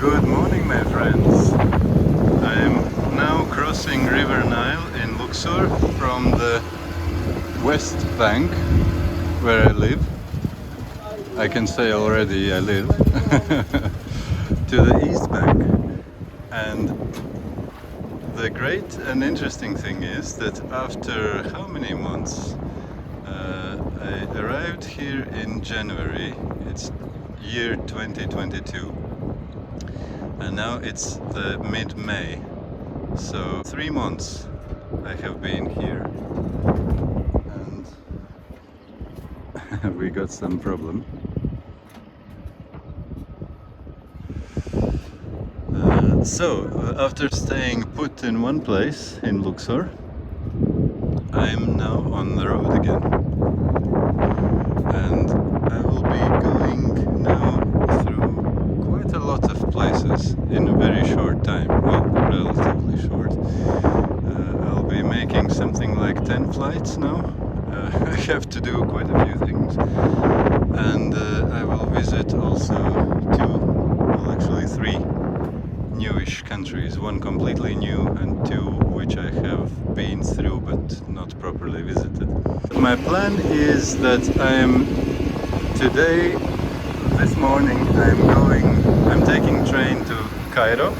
Good morning, my friends. I am now crossing River Nile in Luxor from the west bank where I live. I can say already I live to the east bank. And the great and interesting thing is that after how many months? I arrived here in January. It's year 2022. And now it's the mid-May, so 3 months I have been here, and we got some problem. After staying put in one place in Luxor, I'm now on the road again, and I will be going now through quite a lot of places in a very short time, well, relatively short. I'll be making something like 10 flights now. I have to do quite a few things, and I will visit also three newish countries, one completely new and two which I have been through but not properly visited. My plan is that this morning I'm taking train to Cairo.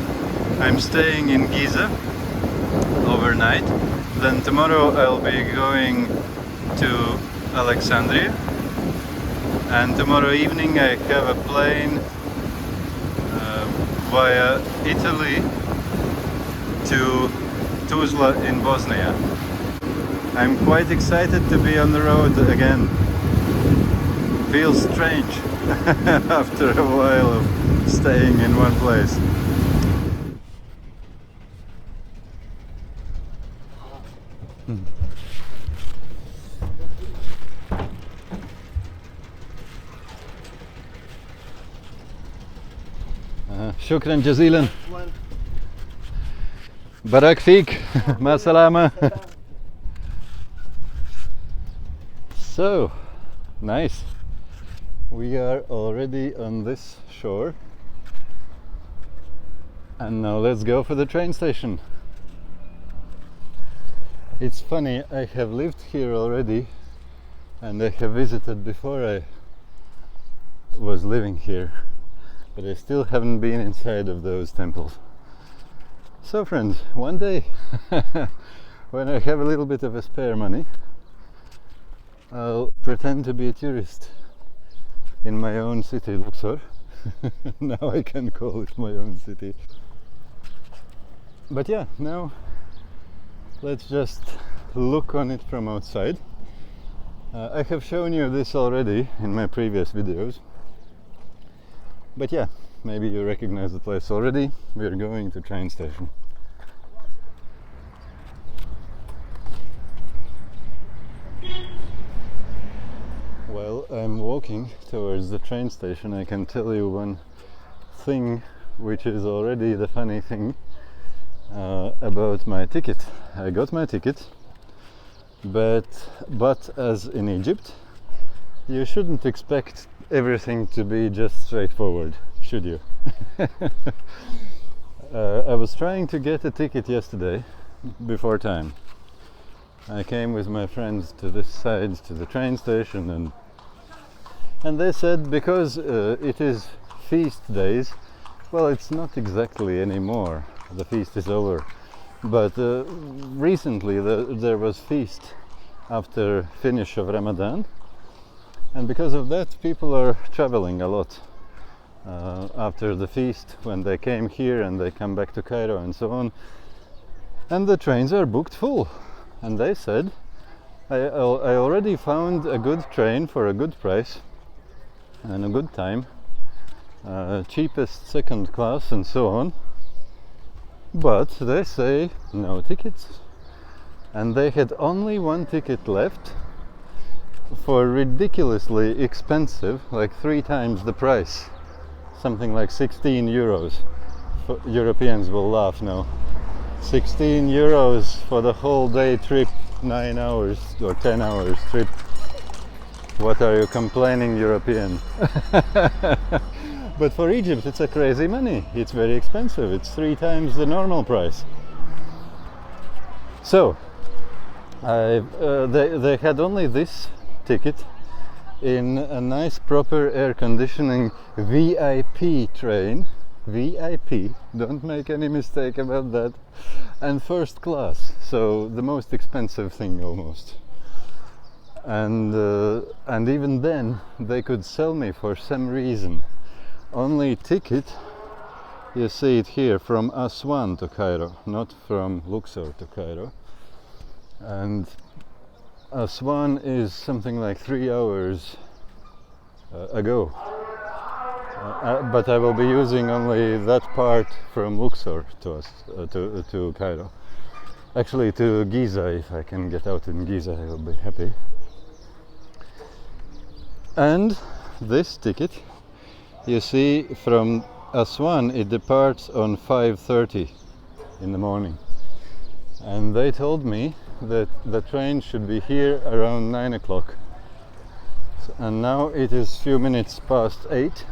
I'm staying in Giza overnight. Then tomorrow I'll be going to Alexandria, and tomorrow evening I have a plane via Italy to Tuzla in Bosnia. I'm quite excited to be on the road again. Feels strange after a while of staying in one place. شكرا جزيلا. بارك فيك. مع السلامة. So nice. We are already on this shore, and now let's go for the train station. It's funny, I have lived here already and I have visited before I was living here, but I still haven't been inside of those temples. So friends, one day when I have a little bit of a spare money, I'll pretend to be a tourist in my own city, Luxor. Now I can call it my own city. But yeah, now let's just look on it from outside. I have shown you this already in my previous videos. But yeah, maybe you recognize the place already. We're going to train station. While I'm walking towards the train station, I can tell you one thing, which is already the funny thing about my ticket. I got my ticket, but as in Egypt, you shouldn't expect everything to be just straightforward, should you? I was trying to get a ticket yesterday before time. I came with my friends to this side, to the train station, and they said because it is feast days, well, it's not exactly anymore, the feast is over, but recently there was feast after finish of Ramadan, and because of that people are traveling a lot after the feast, when they came here and they come back to Cairo and so on, and the trains are booked full. And they said, I already found a good train for a good price and a good time, cheapest second class and so on, but they say no tickets. And they had only one ticket left for ridiculously expensive, like 3 times the price, something like 16 euros. Europeans will laugh now. 16 euros for the whole day trip, 9 hours or 10 hours trip. What are you complaining, European? But for Egypt it's a crazy money. It's very expensive. It's 3 times the normal price. So they had only this ticket in a nice proper air conditioning VIP train. VIP, don't make any mistake about that. And first class, so the most expensive thing almost. And even then they could sell me for some reason only ticket, you see it here, from Aswan to Cairo, not from Luxor to Cairo. And Aswan is something like 3 hours ago. But I will be using only that part from Luxor to Cairo. Actually to Giza, if I can get out in Giza I will be happy. And this ticket, you see, from Aswan it departs on 5:30 in the morning. And they told me that the train should be here around 9 o'clock. And now it is few minutes past 8.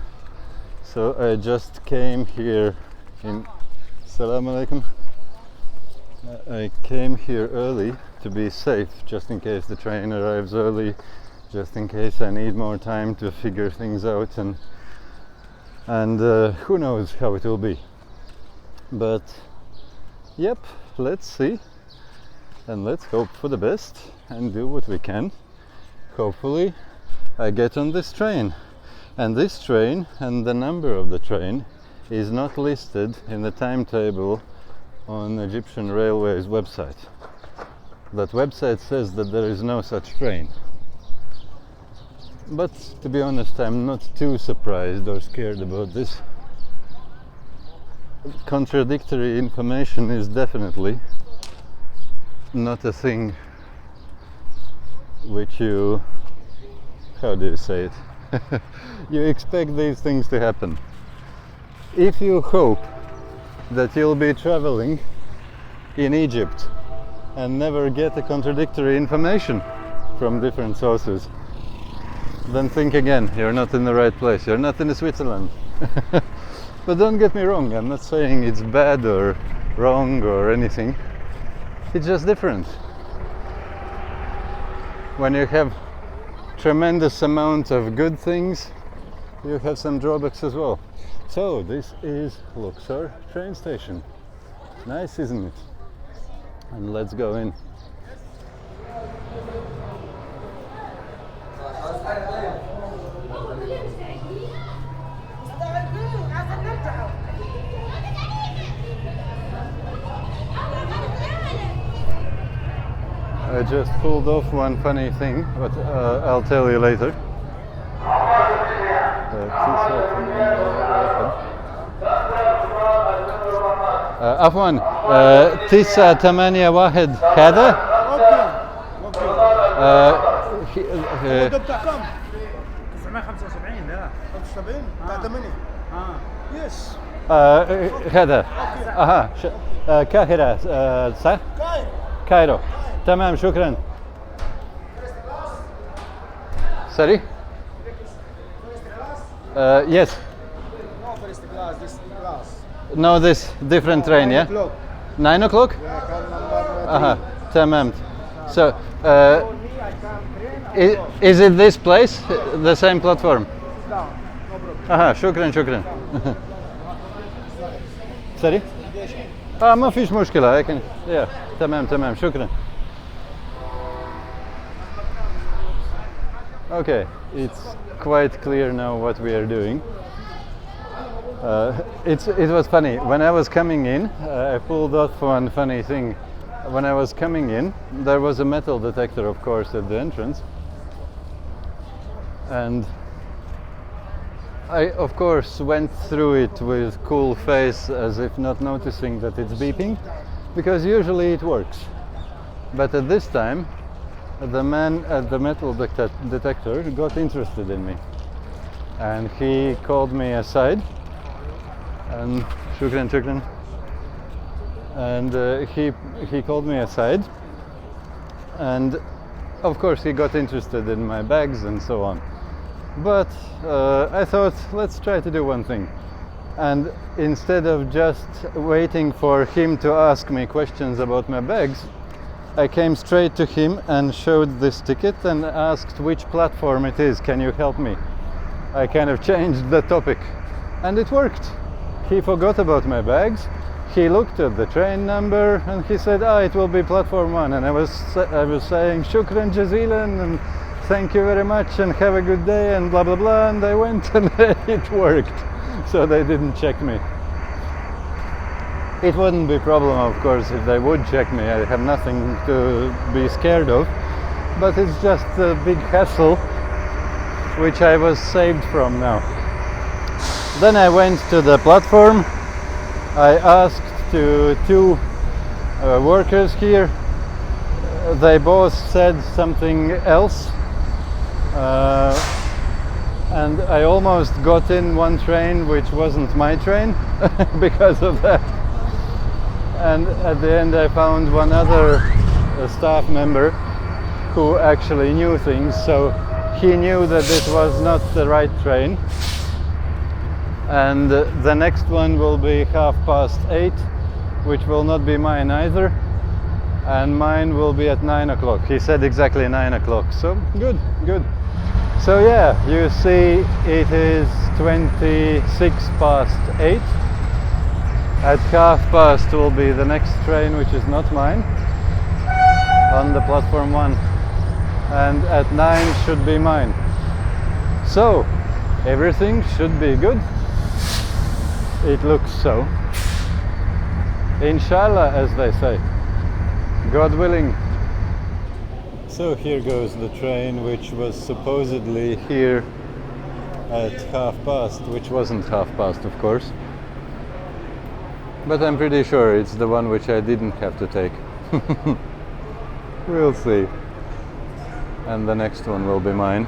So I just came here in... Assalamu alaikum. I came here early to be safe, just in case the train arrives early, just in case I need more time to figure things out, and who knows how it will be. But yep, let's see, and let's hope for the best and do what we can. Hopefully I get on this train. And this train and the number of the train is not listed in the timetable on Egyptian Railways website. That website says that there is no such train. But to be honest, I'm not too surprised or scared about this. Contradictory information is definitely not a thing which you... how do you say it? You expect these things to happen. If you hope that you'll be traveling in Egypt and never get a contradictory information from different sources, then think again. You're not in the right place. You're not in Switzerland. But don't get me wrong, I'm not saying it's bad or wrong or anything. It's just different. When you have tremendous amount of good things, you have some drawbacks as well. So this is Luxor train station. Nice, isn't it? And let's go in. I just pulled off one funny thing, but I'll tell you later. عفوا 981 هذا؟ اوكي بتاعكم 975 لا 75 بتاع 8 يس هذا اها كاهرة صح؟ كايرو تمام شكرا. Sorry? Yes. No first class, this class. No, this different train, yeah? 9 o'clock? Aha, tamam. So, is it this place, the same platform? Aha, shukran, shukran. Sorry? ما فيش مشكلة, I can, yeah, تمام, shukran. Okay, it's quite clear now what we are doing. It was funny. When I was coming in, I pulled off one funny thing. When I was coming in, there was a metal detector, of course, at the entrance. And I, of course, went through it with cool face, as if not noticing that it's beeping, because usually it works. But at this time, the man at the metal detector got interested in me. And he called me aside. And shukran. And he called me aside. And of course he got interested in my bags and so on. But I thought, let's try to do one thing. And instead of just waiting for him to ask me questions about my bags, I came straight to him and showed this ticket and asked which platform it is. Can you help me? I kind of changed the topic, and it worked. He forgot about my bags. He looked at the train number and he said, it will be platform 1. And I was saying shukran jazilan and thank you very much and have a good day and blah blah blah, and I went and it worked. So they didn't check me. It wouldn't be a problem, of course, if they would check me. I have nothing to be scared of, but it's just a big hassle which I was saved from now. Then I went to the platform. I asked to two workers here. They both said something else, and I almost got in one train which wasn't my train because of that. And at the end I found one other staff member who actually knew things, so he knew that this was not the right train. And the next one will be 8:30, which will not be mine either, and mine will be at 9 o'clock. He said exactly 9 o'clock, so good. So yeah, you see it is 8:26. At 8:30 will be the next train, which is not mine, on the platform 1, and at 9 should be mine. So everything should be good. It looks so. Inshallah, as they say. God willing. So here goes the train which was supposedly here at 8:30, which wasn't 8:30, of course. But I'm pretty sure it's the one which I didn't have to take. We'll see. And the next one will be mine.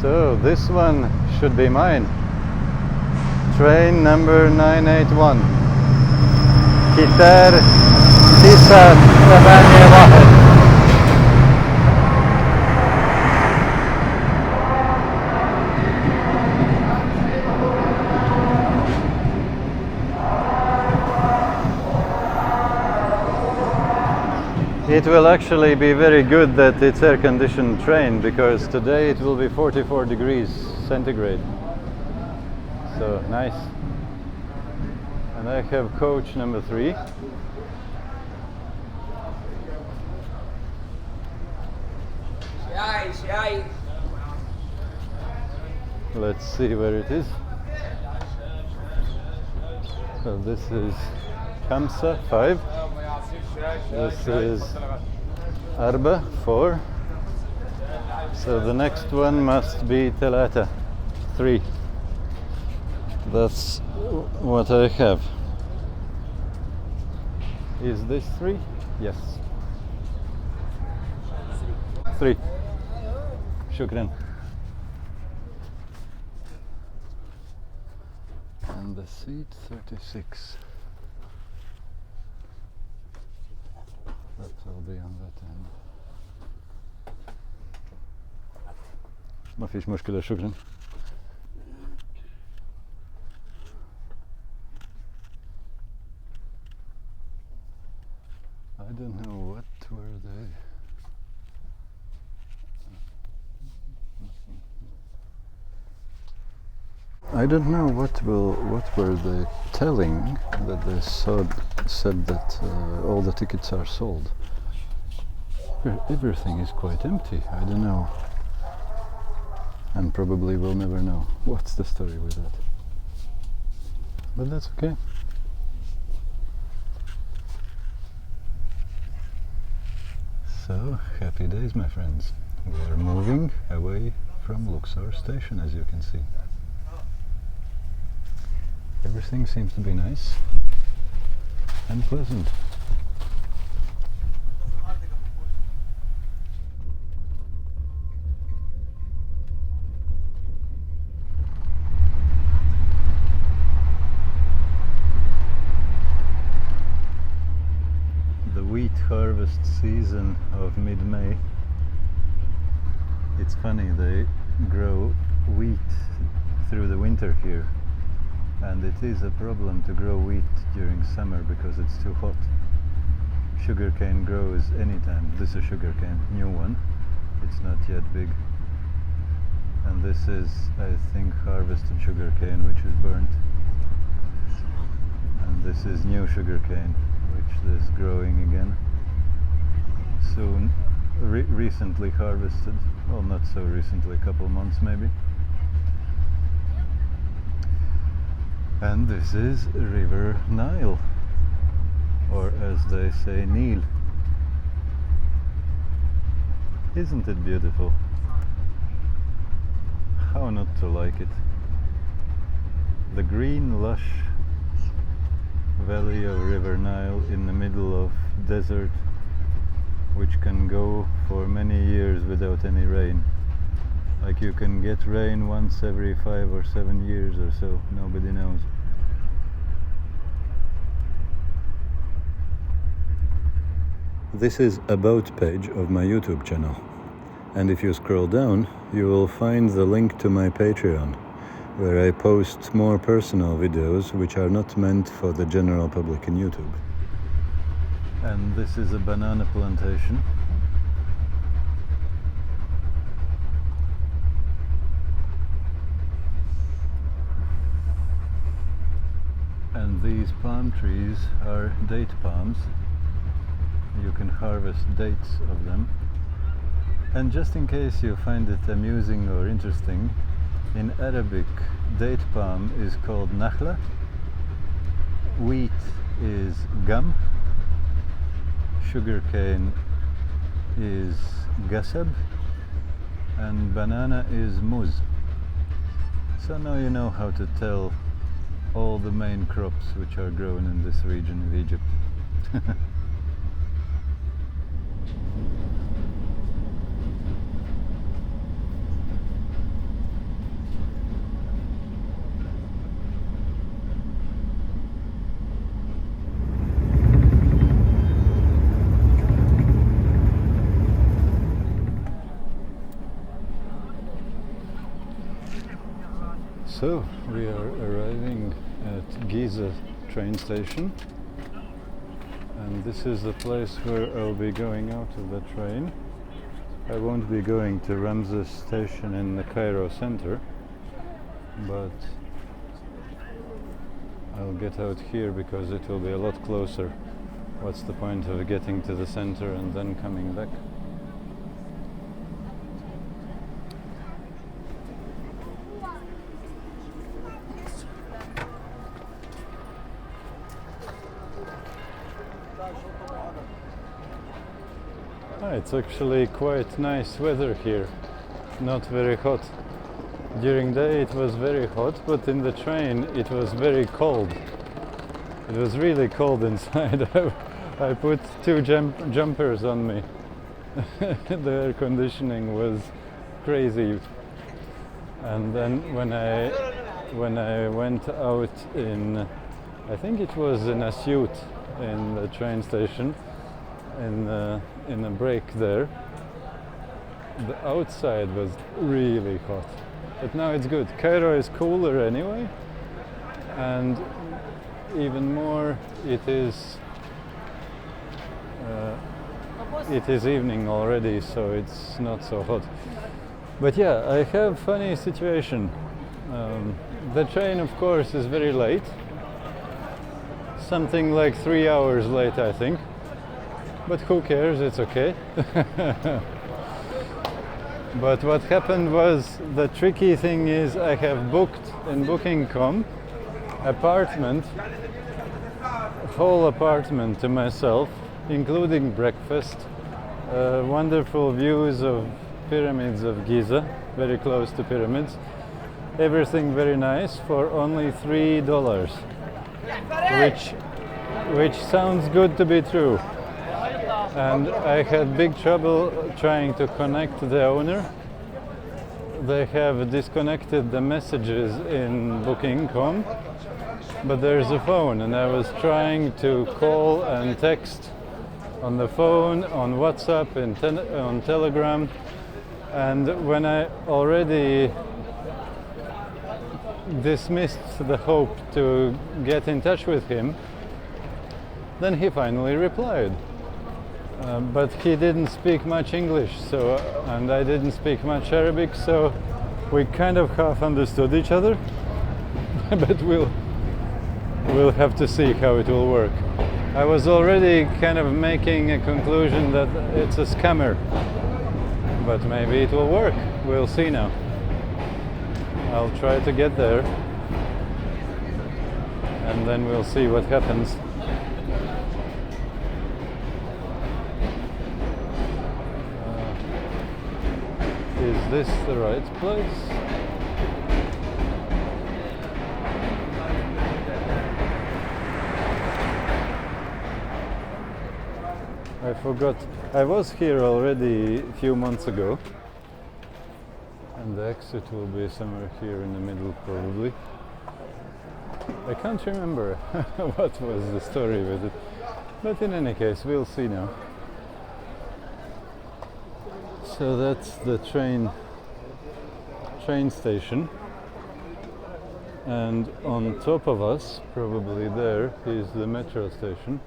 So this one should be mine. Train number 981. Kitar Giza 881. It will actually be very good that it's air-conditioned train, because today it will be 44 degrees centigrade. So nice. And I have coach number 3. Let's see where it is. So this is Kamsa 5. This is Arba 4. So the next one must be Telata 3. That's what I have. Is this 3? Yes. 3. Shukran. And the seat 36. That will be on that end. ما فيش مشكلة شكرا. I don't know what were they. I don't know what were they telling that they said that all the tickets are sold. Everything is quite empty. I don't know, and probably we'll never know what's the story with that. But that's okay. So happy days, my friends. We are moving away from Luxor station, as you can see. Everything seems to be nice and pleasant. The wheat harvest harvest season of mid-May. It's funny, they grow wheat through the winter here, and it is a problem to grow wheat during summer because it's too hot. Sugarcane grows anytime. This is sugarcane, new one. It's not yet big. And this is, I think, harvested sugarcane, which is burnt. And this is new sugarcane, which is growing again. Soon, recently harvested. Well, not so recently, a couple months maybe. And this is River Nile, or as they say, Nile. Isn't it beautiful? How not to like it? The green, lush valley of River Nile in the middle of desert, which can go for many years without any rain. Like you can get rain once every 5 or 7 years or so, nobody knows. This is About page of my YouTube channel, and if you scroll down you will find the link to my Patreon, where I post more personal videos which are not meant for the general public in YouTube. And this is a banana plantation. And these palm trees are date palms. You can harvest dates of them. And just in case you find it amusing or interesting, in Arabic, date palm is called nakhla, wheat is gum, sugarcane is gasab, and banana is muz. So now you know how to tell all the main crops which are grown in this region of Egypt. So, we are arriving at Giza train station, and this is the place where I'll be going out of the train. I won't be going to Ramses station in the Cairo center, but I'll get out here because it will be a lot closer. What's the point of getting to the center and then coming back? It's actually quite nice weather here, not very hot. During day it was very hot, but in the train it was very cold. It was really cold inside. I put 2 jumpers on me. The air conditioning was crazy. And then when I went out in, I think it was in Asyut, in the train station, in a break there, the outside was really hot, but now it's good. Cairo is cooler anyway, and even more it is evening already, so it's not so hot. But yeah, I have funny situation. The train, of course, is very late, something like 3 hours late, I think. But who cares, it's okay. But what happened was, the tricky thing is I have booked in Booking.com apartment, whole apartment to myself, including breakfast, wonderful views of pyramids of Giza, very close to pyramids, everything very nice for only $3, which sounds good to be true. And I had big trouble trying to connect the owner. They have disconnected the messages in Booking.com, but there's a phone, and I was trying to call and text on the phone, on WhatsApp, on Telegram, and when I already dismissed the hope to get in touch with him, then he finally replied. But he didn't speak much English, and I didn't speak much Arabic, so we kind of half understood each other. But we'll have to see how it will work. I was already kind of making a conclusion that it's a scammer, but maybe it will work. We'll see now. I'll try to get there, and then we'll see what happens. Is this the right place? I forgot. I was here already a few months ago, and the exit will be somewhere here in the middle probably. I can't remember what was the story with it, but in any case we'll see now. So that's the train station, and on top of us, probably there, is the metro station.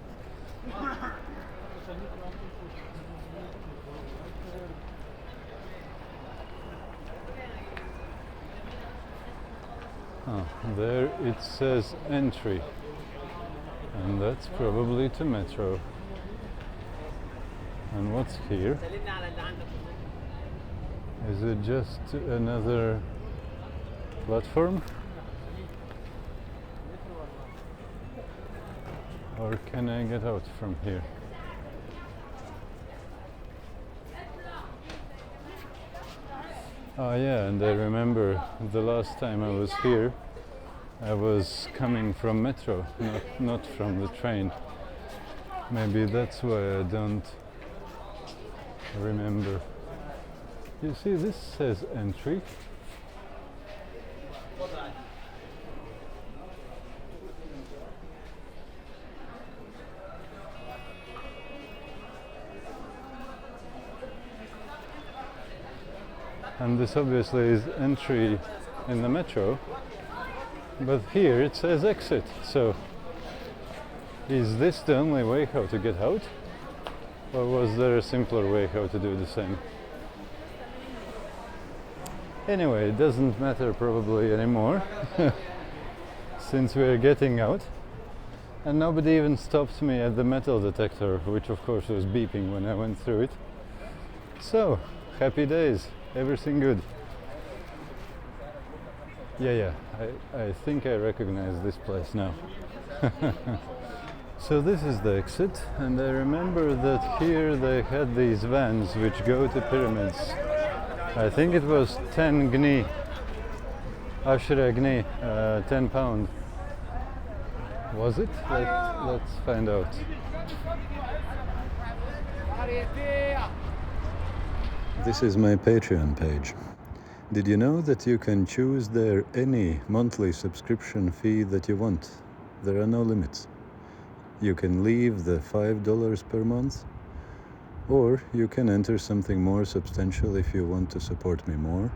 There it says entry, and that's probably to metro. And what's here? Is it just another platform? Or can I get out from here? Oh yeah, and I remember the last time I was here, I was coming from metro, not from the train. Maybe that's why I don't remember. You see, this says entry. And this obviously is entry in the metro, but here it says exit. So is this the only way how to get out? Or was there a simpler way how to do the same? Anyway, it doesn't matter probably anymore since we're getting out, and nobody even stopped me at the metal detector, which of course was beeping when I went through it. So, happy days, everything good. Yeah, I think I recognize this place now. So this is the exit, and I remember that here they had these vans which go to pyramids. I think it was 10 gni, Ashra gni, 10 pound. Was it? Let's find out. This is my Patreon page. Did you know that you can choose there any monthly subscription fee that you want? There are no limits. You can leave the $5 per month, or you can enter something more substantial if you want to support me more.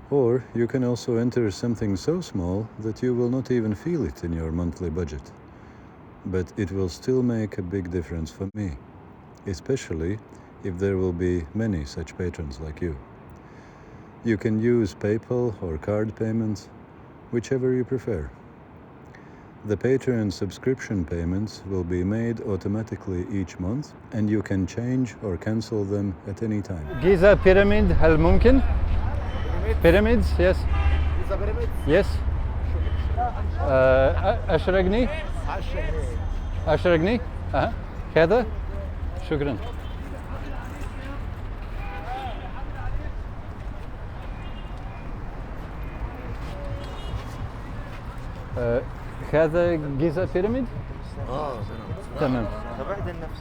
Or you can also enter something so small that you will not even feel it in your monthly budget. But it will still make a big difference for me, especially if there will be many such patrons like you. You can use PayPal or card payments, whichever you prefer. The Patreon subscription payments will be made automatically each month, and you can change or cancel them at any time. Giza pyramid, هل ممكن? Pyramids, yes. Giza pyramids? Yes. 10 جنيه. 10 جنيه. هذا. شكرا. هذا جيزا بيراميد؟ تمام. تبعد النفس.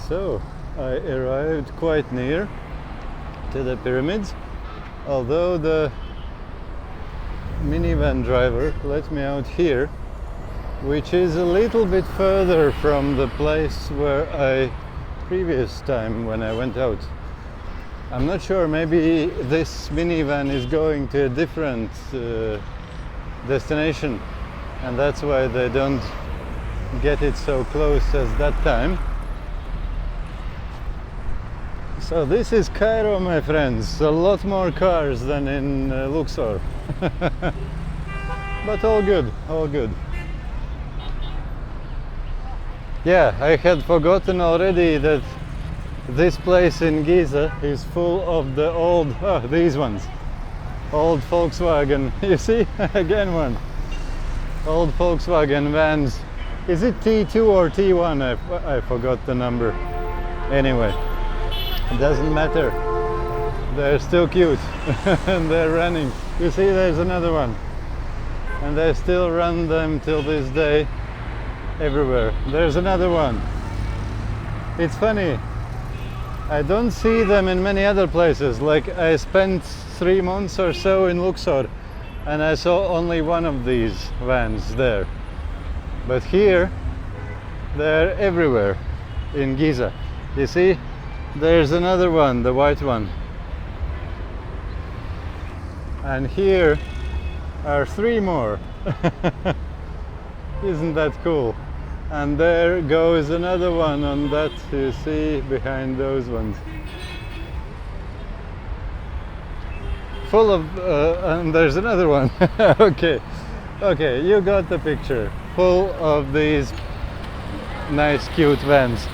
So I arrived quite near to the pyramids, although the minivan driver let me out here, which is a little bit further from the place where I previous time when I went out. I'm not sure, maybe this minivan is going to a different destination, and that's why they don't get it so close as that time. So this is Cairo, my friends. A lot more cars than in Luxor. But all good, all good. Yeah, I had forgotten already that this place in Giza is full of the old, these ones, old Volkswagen. You see, again one. Old Volkswagen vans. Is it T2 or T1? I forgot the number. Anyway, it doesn't matter. They're still cute and they're running. You see, there's another one. And they still run them till this day everywhere. There's another one. It's funny. I don't see them in many other places. Like I spent 3 months or so in Luxor and I saw only one of these vans there. But here, they're everywhere in Giza. You see, there's another one, the white one. And here are 3 more. Isn't that cool? And there goes another one on that, you see, behind those ones. Full of, and there's another one. Okay, you got the picture. Full of these nice, cute vans.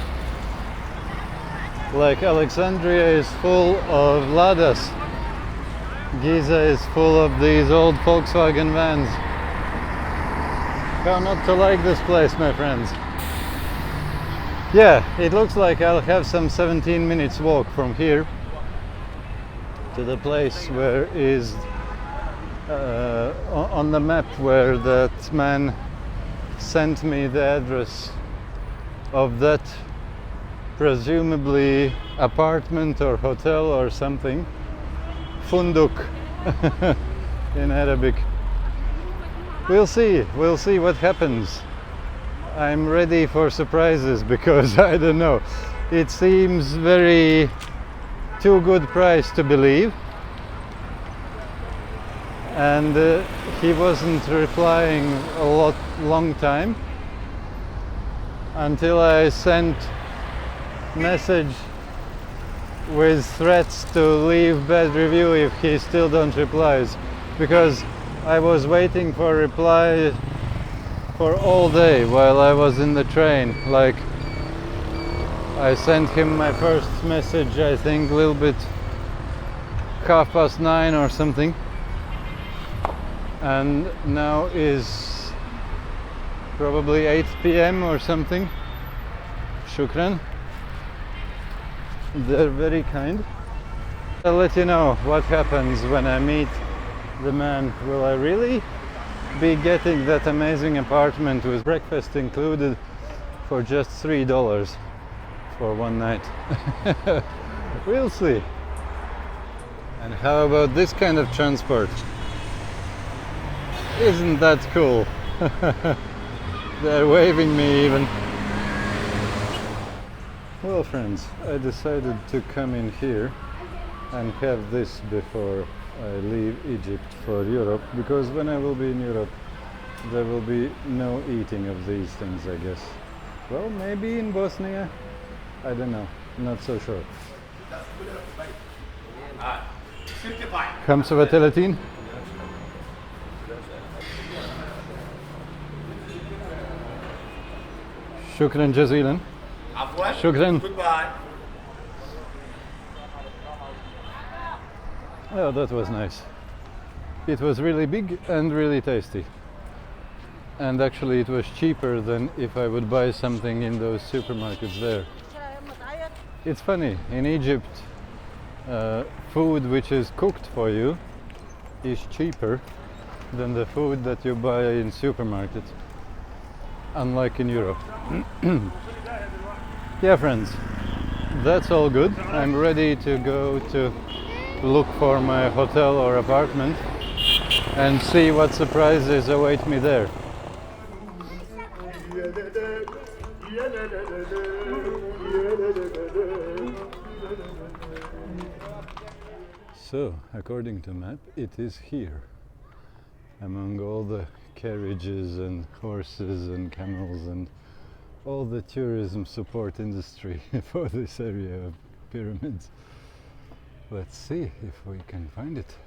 Like Alexandria is full of Ladas. Giza is full of these old Volkswagen vans. How not to like this place, my friends? Yeah, it looks like I'll have some 17 minutes walk from here to the place where is on the map where that man sent me the address of that presumably apartment or hotel or something. Funduk in Arabic. We'll see what happens. I'm ready for surprises because I don't know. It seems very too good price to believe. And he wasn't replying a long time until I sent message with threats to leave bad review if he still don't replies, because I was waiting for reply for all day while I was in the train. Like I sent him my first message, I think a little bit 9:30 or something, and now is probably 8 p.m. or something. Shukran. They're very kind. I'll let you know what happens when I meet the man. Will I really be getting that amazing apartment with breakfast included for just $3 for one night? We'll see. And how about this kind of transport? Isn't that cool? They're waving me even. Well, friends, I decided to come in here and have this before I leave Egypt for Europe, because when I will be in Europe there will be no eating of these things, I guess. Well, maybe in Bosnia, I don't know, not so sure. خمسة وثلاثين. شكرا جزيلا. شكرا. Goodbye. Oh, that was nice. It was really big and really tasty. And actually it was cheaper than if I would buy something in those supermarkets there. It's funny, in Egypt food which is cooked for you is cheaper than the food that you buy in supermarkets, unlike in Europe. Yeah, friends, that's all good. I'm ready to go to look for my hotel or apartment and see what surprises await me there. So, according to map, it is here, among all the carriages and horses and camels and all the tourism support industry for this area of pyramids. Let's see if we can find it.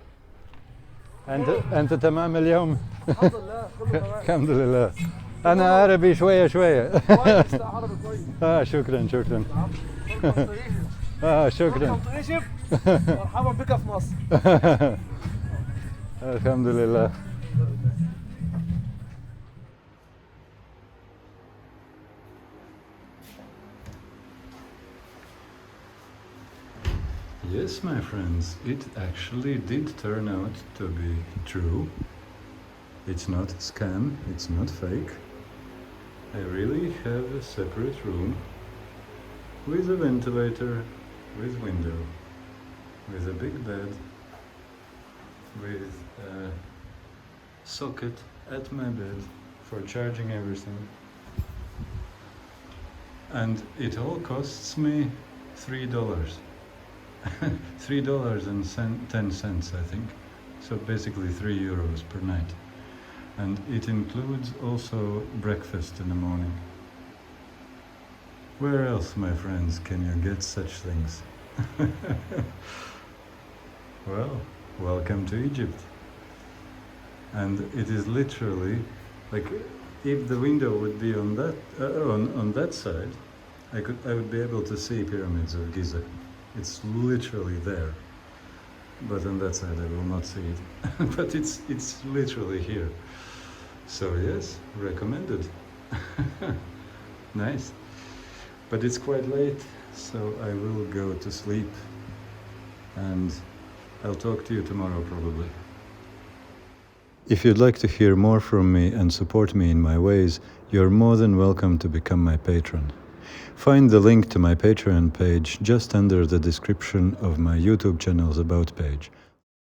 أنت تمام اليوم؟ الحمد لله كله تمام. الحمد لله. أنا عربي شوية شوية. كويس لا عربي كويس. شكرا شكرا. شكرا. شكرا. مرحبا بك في مصر. الحمد لله. Yes, my friends, it actually did turn out to be true. It's not a scam, it's not fake. I really have a separate room with a ventilator, with window, with a big bed, with a socket at my bed for charging everything. And it all costs me $3. $3.10, I think. So basically €3 per night. And it includes also breakfast in the morning. Where else, my friends, can you get such things? Well, welcome to Egypt. And it is literally like, if the window would be on that on that side, I would be able to see pyramids of Giza. It's literally there, but on that side I will not see it. But it's literally here. So yes, recommended. Nice. But it's quite late, so I will go to sleep, and I'll talk to you tomorrow probably. If you'd like to hear more from me and support me in my ways, you're more than welcome to become my patron. Find the link to my Patreon page just under the description of my YouTube channel's About page.